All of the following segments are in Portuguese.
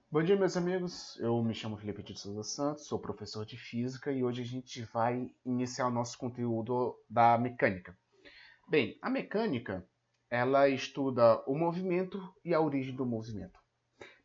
Bom dia, meus amigos. Eu me chamo Felipe de Souza Santos, sou professor de física e hoje a gente vai iniciar o nosso conteúdo da mecânica. Bem, a mecânica, ela estuda o movimento e a origem do movimento.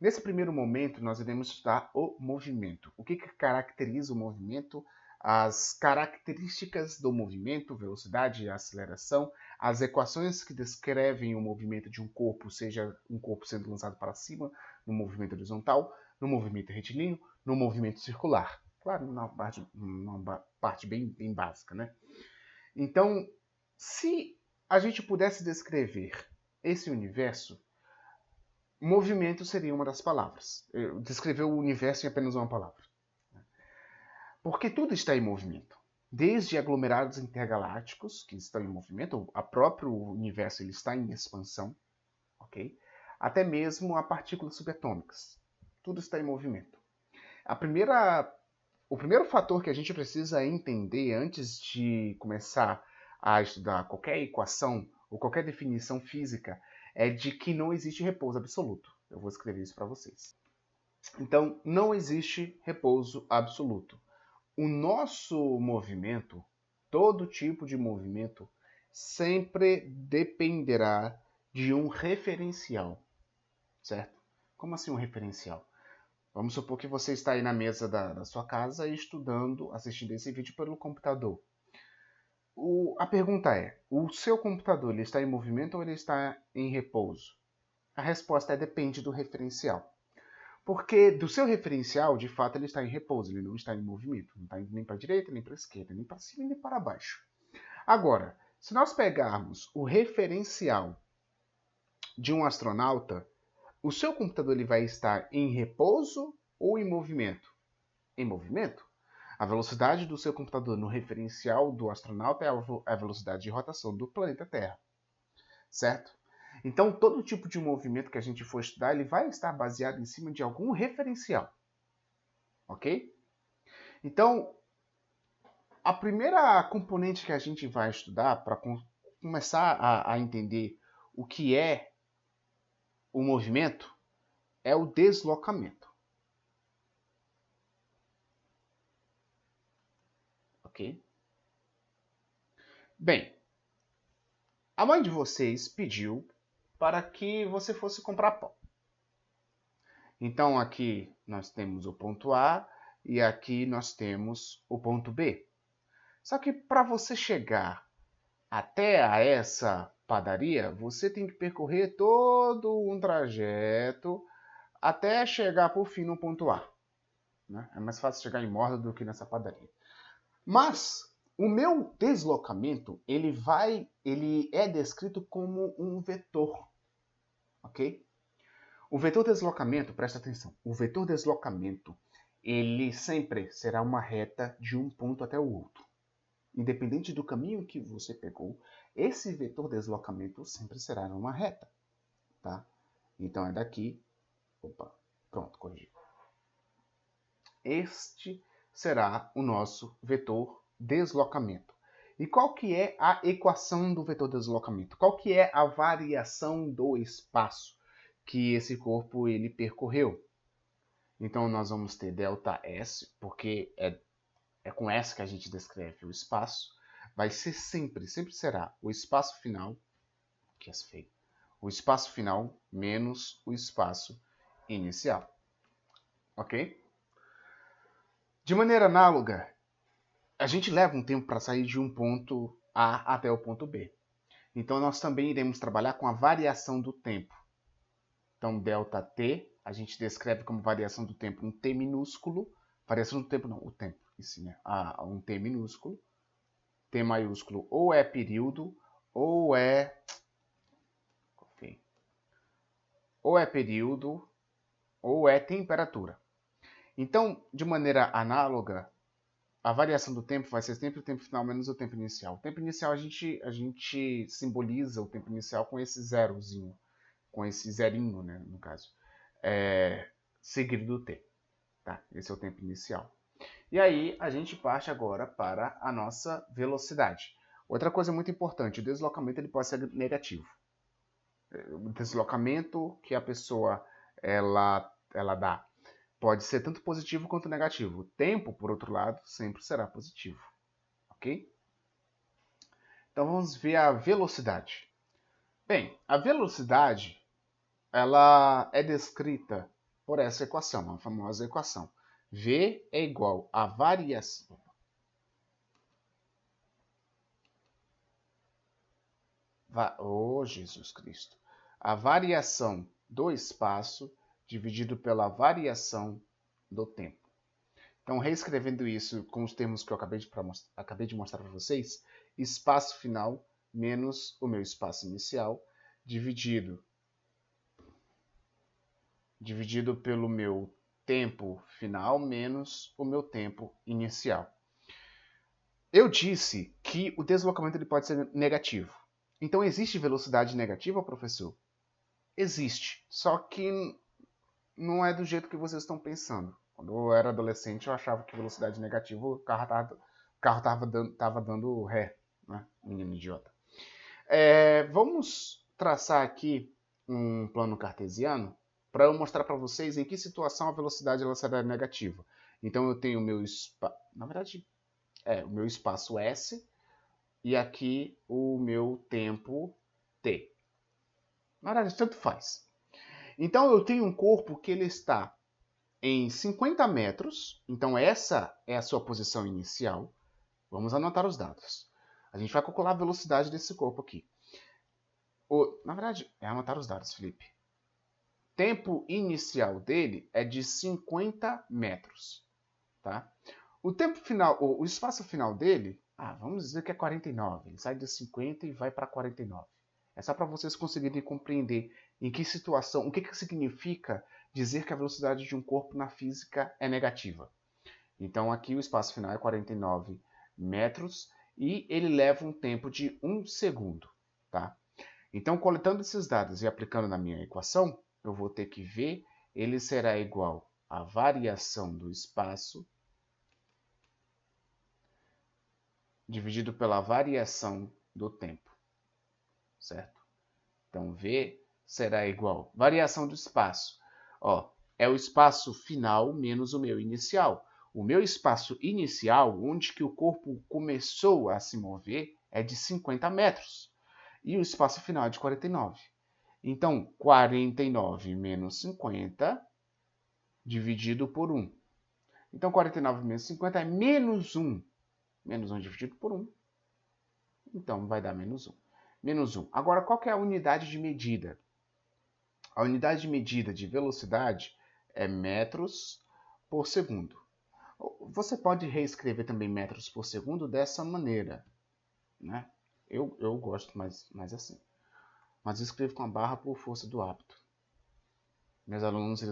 Nesse primeiro momento, nós iremos estudar o movimento. O que caracteriza o movimento, as características do movimento, velocidade e aceleração, as equações que descrevem o movimento de um corpo, seja um corpo sendo lançado para cima, no movimento horizontal, no movimento retilíneo, no movimento circular. Claro, numa parte bem básica, né? Então, se a gente pudesse descrever esse universo, movimento seria uma das palavras. Descrever o universo em apenas uma palavra. Porque tudo está em movimento. Desde aglomerados intergalácticos, que estão em movimento, o próprio universo ele está em expansão, ok? Até mesmo a partículas subatômicas. Tudo está em movimento. O primeiro fator que a gente precisa entender antes de começar a estudar qualquer equação ou qualquer definição física é de que não existe repouso absoluto. Eu vou escrever isso para vocês. Então, não existe repouso absoluto. O nosso movimento, todo tipo de movimento, sempre dependerá de um referencial, certo? Como assim um referencial? Vamos supor que você está aí na mesa da sua casa estudando, assistindo esse vídeo pelo computador. A pergunta é, o seu computador ele está em movimento ou ele está em repouso? A resposta é depende do referencial. Porque do seu referencial, de fato, ele está em repouso, ele não está em movimento. Não está indo nem para a direita, nem para a esquerda, nem para cima, nem para baixo. Agora, se nós pegarmos o referencial de um astronauta, o seu computador ele vai estar em repouso ou em movimento? Em movimento. A velocidade do seu computador no referencial do astronauta é a velocidade de rotação do planeta Terra, certo? Então, todo tipo de movimento que a gente for estudar, ele vai estar baseado em cima de algum referencial, ok? Então, a primeira componente que a gente vai estudar para começar a entender o que é o movimento é o deslocamento, ok? Bem, a mãe de vocês pediu para que você fosse comprar pão. Então aqui nós temos o ponto A e aqui nós temos o ponto B. Só que para você chegar até a essa padaria, você tem que percorrer todo um trajeto até chegar por fim no ponto A. Né? É mais fácil chegar em Morda do que nessa padaria. Mas o meu deslocamento ele é descrito como um vetor, ok? O vetor deslocamento, presta atenção, o vetor deslocamento ele sempre será uma reta de um ponto até o outro. Independente do caminho que você pegou, esse vetor deslocamento sempre será uma reta, tá? Então é daqui, opa, pronto, corrigi. Este será o nosso vetor deslocamento. E qual que é a equação do vetor deslocamento? Qual que é a variação do espaço que esse corpo ele percorreu? Então nós vamos ter ΔS, porque é com S que a gente descreve o espaço. Vai ser sempre será o espaço final, que é feio, o espaço final menos o espaço inicial. Ok? De maneira análoga, a gente leva um tempo para sair de um ponto A até o ponto B. Então nós também iremos trabalhar com a variação do tempo. Então ΔT a gente descreve como variação do tempo um T minúsculo. Variação do tempo não, o tempo. Isso, né? Um T minúsculo. T maiúsculo ou é período ou é... Ou é período ou é temperatura. Então, de maneira análoga, a variação do tempo vai ser sempre o tempo final menos o tempo inicial. O tempo inicial a gente simboliza o tempo inicial com esse zerozinho, com esse zerinho, né, no caso, seguido do t. Tá? Esse é o tempo inicial. E aí a gente parte agora para a nossa velocidade. Outra coisa muito importante, o deslocamento ele pode ser negativo. O deslocamento que a pessoa ela dá pode ser tanto positivo quanto negativo. O tempo, por outro lado, sempre será positivo. Ok? Então vamos ver a velocidade. Bem, a velocidade ela é descrita por essa equação, a famosa equação. V é igual a variação. Oh, Jesus Cristo. A variação do espaço dividido pela variação do tempo. Então, reescrevendo isso com os termos que eu acabei de mostrar para vocês, espaço final menos o meu espaço inicial, dividido pelo meu tempo final menos o meu tempo inicial. Eu disse que o deslocamento ele pode ser negativo. Então, existe velocidade negativa, professor? Existe, só que não é do jeito que vocês estão pensando. Quando eu era adolescente, eu achava que velocidade negativa o carro tava dando ré, né? Menino idiota. Vamos traçar aqui um plano cartesiano para eu mostrar para vocês em que situação a velocidade ela será negativa. Então eu tenho o meu espaço, na verdade, o meu espaço S e aqui o meu tempo T. Na verdade, tanto faz. Então eu tenho um corpo que ele está em 50 metros, então essa é a sua posição inicial. Vamos anotar os dados. A gente vai calcular a velocidade desse corpo aqui. Na verdade, é anotar os dados, Felipe. Tempo inicial dele é de 50 metros. Tá? O tempo final, o espaço final dele, vamos dizer que é 49. Ele sai de 50 e vai para 49. É só para vocês conseguirem compreender em que situação, o que significa dizer que a velocidade de um corpo na física é negativa. Então aqui o espaço final é 49 metros e ele leva um tempo de 1 segundo. Tá? Então, coletando esses dados e aplicando na minha equação, eu vou ter que ver, ele será igual à variação do espaço dividido pela variação do tempo, certo? Então, V será igual a variação do espaço. É o espaço final menos o meu inicial. O meu espaço inicial, onde que o corpo começou a se mover, é de 50 metros. E o espaço final é de 49. Então, 49 menos 50 dividido por 1. Então, 49 menos 50 é menos 1. Menos 1 dividido por 1. Então, vai dar menos 1. Menos 1. Agora, qual que é a unidade de medida? A unidade de medida de velocidade é metros por segundo. Você pode reescrever também metros por segundo dessa maneira, né? Eu gosto mais assim. Mas eu escrevo com a barra por força do hábito. Meus alunos,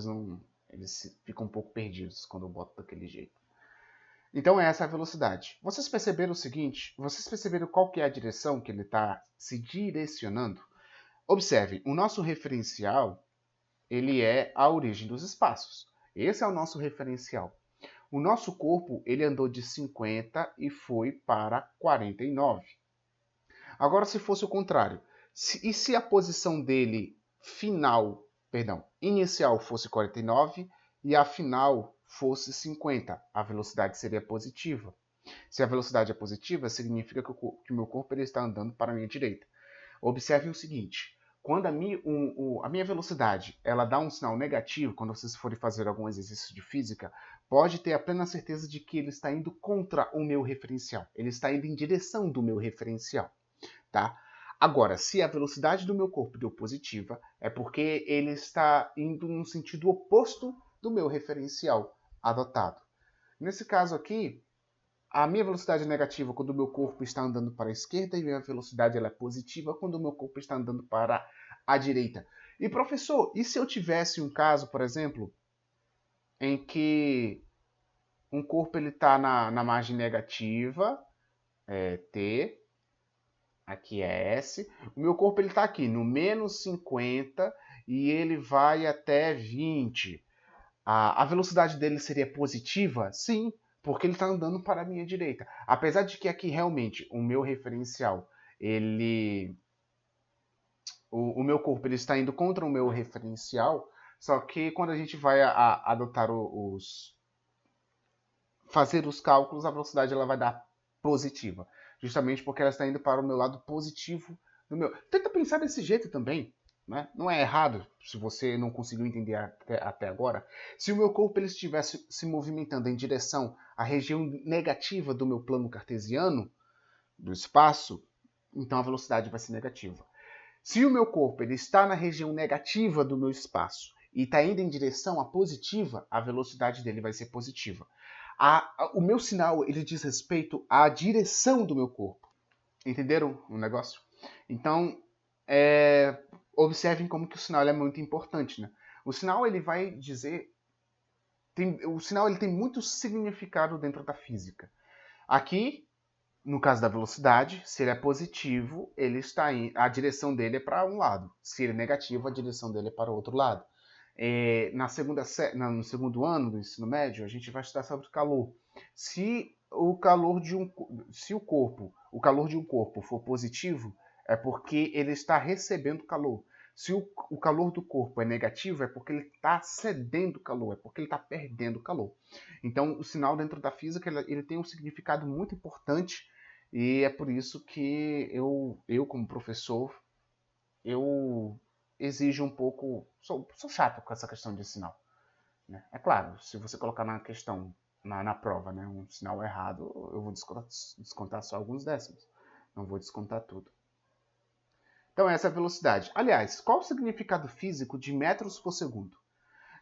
eles ficam um pouco perdidos quando eu boto daquele jeito. Então essa é a velocidade. Vocês perceberam o seguinte? Vocês perceberam qual que é a direção que ele está se direcionando? Observe, o nosso referencial, ele é a origem dos espaços. Esse é o nosso referencial. O nosso corpo, ele andou de 50 e foi para 49. Agora, se fosse o contrário, e se a posição dele inicial fosse 49 e a final fosse 50, a velocidade seria positiva. Se a velocidade é positiva, significa que o meu corpo ele está andando para a minha direita. Observe o seguinte, quando a minha velocidade ela dá um sinal negativo, quando vocês forem fazer algum exercício de física, pode ter a plena certeza de que ele está indo contra o meu referencial. Ele está indo em direção do meu referencial. Tá? Agora, se a velocidade do meu corpo deu positiva, é porque ele está indo no sentido oposto do meu referencial adotado. Nesse caso aqui, a minha velocidade é negativa quando o meu corpo está andando para a esquerda e a minha velocidade ela é positiva quando o meu corpo está andando para a direita. E professor, e se eu tivesse um caso, por exemplo, em que um corpo está na margem negativa, T, aqui é S, o meu corpo está aqui no menos 50 e ele vai até 20. A velocidade dele seria positiva? Sim, porque ele está andando para a minha direita. Apesar de que aqui realmente o meu referencial, o meu corpo ele está indo contra o meu referencial, Só que quando a gente vai adotar fazer os cálculos, a velocidade ela vai dar positiva. Justamente porque ela está indo para o meu lado positivo do meu. Tenta pensar desse jeito também. Né? Não é errado, se você não conseguiu entender até agora. Se o meu corpo ele estivesse se movimentando em direção à região negativa do meu plano cartesiano, do espaço, então a velocidade vai ser negativa. Se o meu corpo ele está na região negativa do meu espaço e está indo em direção à positiva, a velocidade dele vai ser positiva. O meu sinal ele diz respeito à direção do meu corpo. Entenderam o negócio? Então, observem como que o sinal é muito importante. Né? O sinal ele vai dizer... o sinal ele tem muito significado dentro da física. Aqui, no caso da velocidade, se ele é positivo, ele está a direção dele é para um lado. Se ele é negativo, a direção dele é para o outro lado. No segundo ano do ensino médio, a gente vai estudar sobre calor. Se o calor de o calor de um corpo for positivo, é porque ele está recebendo calor. Se o calor do corpo é negativo, é porque ele está cedendo calor, é porque ele está perdendo calor. Então, o sinal dentro da física ele tem um significado muito importante e é por isso que eu como professor, eu exijo um pouco... Sou chato com essa questão de sinal. Né? É claro, se você colocar na questão, na prova, né, um sinal errado, eu vou descontar só alguns décimos. Não vou descontar tudo. Então essa é a velocidade. Aliás, qual o significado físico de metros por segundo?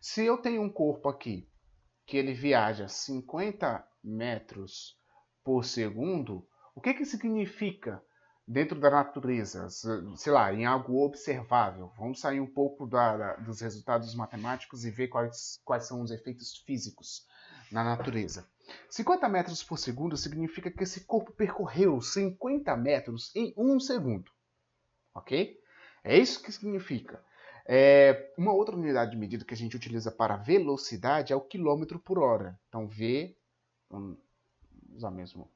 Se eu tenho um corpo aqui que ele viaja 50 metros por segundo, o que significa dentro da natureza, sei lá, em algo observável? Vamos sair um pouco dos resultados matemáticos e ver quais são os efeitos físicos na natureza. 50 metros por segundo significa que esse corpo percorreu 50 metros em 1 segundo. Ok? É isso que significa. Uma outra unidade de medida que a gente utiliza para velocidade é o quilômetro por hora. Então, vamos usar mesmo,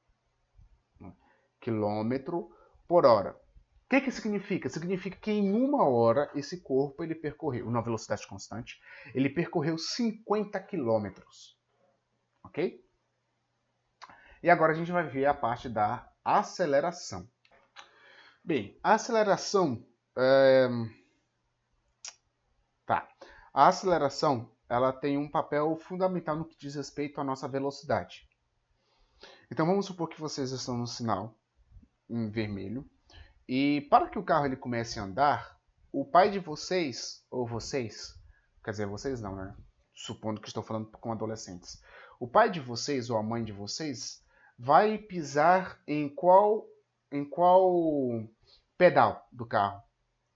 quilômetro por hora. O que significa? Significa que em 1 hora esse corpo ele percorreu, numa velocidade constante, ele percorreu 50 quilômetros. Ok? E agora a gente vai ver a parte da aceleração. Bem, a aceleração... A aceleração ela tem um papel fundamental no que diz respeito à nossa velocidade. Então vamos supor que vocês estão no sinal em vermelho e para que o carro ele comece a andar, o pai de vocês, ou vocês, quer dizer, vocês não, né? Supondo que estou falando com adolescentes. O pai de vocês ou a mãe de vocês vai pisar em qual pedal do carro?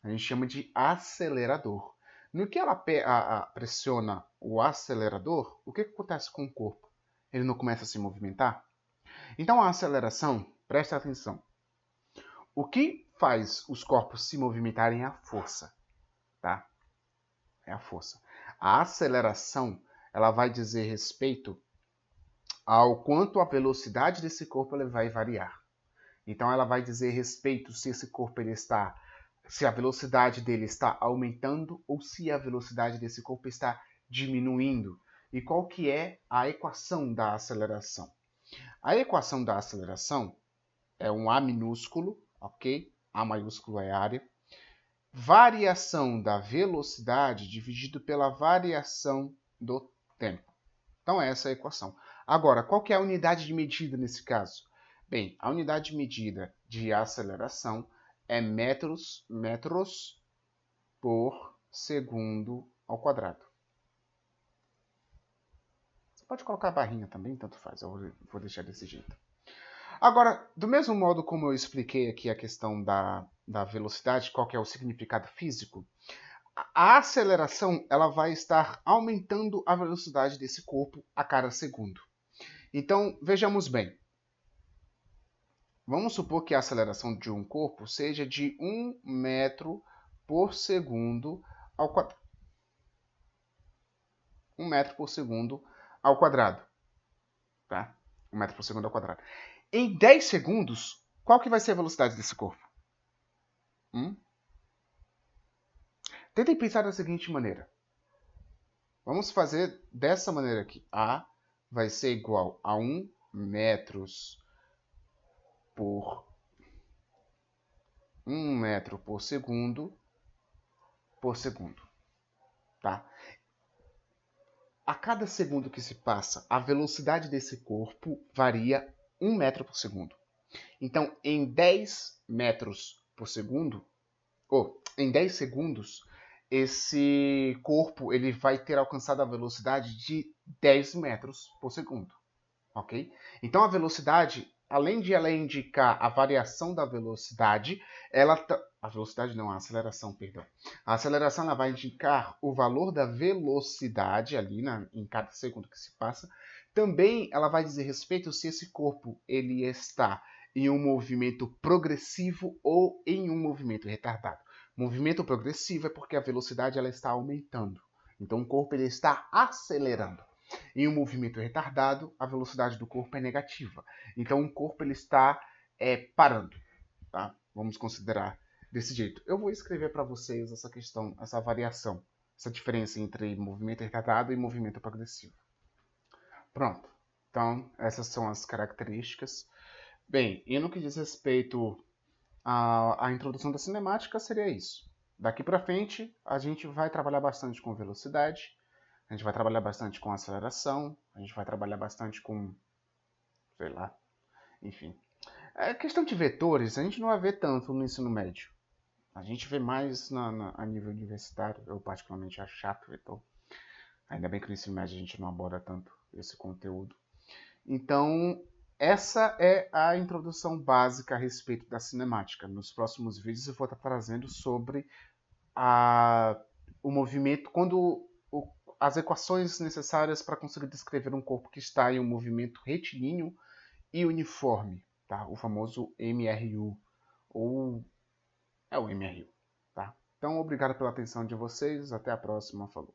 A gente chama de acelerador. No que ela pressiona o acelerador, o que acontece com o corpo? Ele não começa a se movimentar? Então a aceleração, presta atenção. O que faz os corpos se movimentarem é a força, tá? É a força. A aceleração, ela vai dizer respeito ao quanto a velocidade desse corpo ele vai variar. Então ela vai dizer respeito se esse corpo ele está, se a velocidade dele está aumentando ou se a velocidade desse corpo está diminuindo. E qual que é a equação da aceleração? A equação da aceleração é um A minúsculo, ok? A maiúsculo é área. Variação da velocidade dividido pela variação do tempo. Então essa é a equação. Agora, qual que é a unidade de medida nesse caso? Bem, a unidade de medida de aceleração é metros por segundo ao quadrado. Você pode colocar a barrinha também, tanto faz, eu vou deixar desse jeito. Agora, do mesmo modo como eu expliquei aqui a questão da velocidade, qual que é o significado físico, a aceleração ela vai estar aumentando a velocidade desse corpo a cada segundo. Então, vejamos bem. Vamos supor que a aceleração de um corpo seja de 1 metro por segundo ao quadrado. 1 metro por segundo ao quadrado. Tá? 1 metro por segundo ao quadrado. Em 10 segundos, qual que vai ser a velocidade desse corpo? Tentem pensar da seguinte maneira. Vamos fazer dessa maneira aqui. A vai ser igual a 1 metros por 1 metro por segundo, tá? A cada segundo que se passa, a velocidade desse corpo varia 1 metro por segundo. Então, em 10 metros por segundo, ou em 10 segundos, esse corpo ele vai ter alcançado a velocidade de 10 metros por segundo, ok? Então a velocidade, além de ela indicar a variação da velocidade, a velocidade não, a aceleração, perdão. A aceleração ela vai indicar o valor da velocidade ali em cada segundo que se passa. Também ela vai dizer respeito se esse corpo ele está em um movimento progressivo ou em um movimento retardado. Movimento progressivo é porque a velocidade ela está aumentando. Então o corpo ele está acelerando. Em um movimento retardado, a velocidade do corpo é negativa. Então o corpo ele está parando. Tá? Vamos considerar desse jeito. Eu vou escrever para vocês essa questão, essa variação, essa diferença entre movimento retardado e movimento progressivo. Pronto. Então, essas são as características. Bem, e no que diz respeito à introdução da cinemática, seria isso. Daqui para frente, a gente vai trabalhar bastante com velocidade, a gente vai trabalhar bastante com aceleração, a gente vai trabalhar bastante com, sei lá, enfim. A questão de vetores, a gente não vai ver tanto no ensino médio. A gente vê mais a nível universitário. Eu particularmente acho chato vetor. Ainda bem que no ensino médio a gente não aborda tanto esse conteúdo. Então, essa é a introdução básica a respeito da cinemática. Nos próximos vídeos eu vou estar trazendo sobre o movimento, as equações necessárias para conseguir descrever um corpo que está em um movimento retilíneo e uniforme, tá? O famoso MRU, ou é o MRU, tá? Então, obrigado pela atenção de vocês, até a próxima, falou.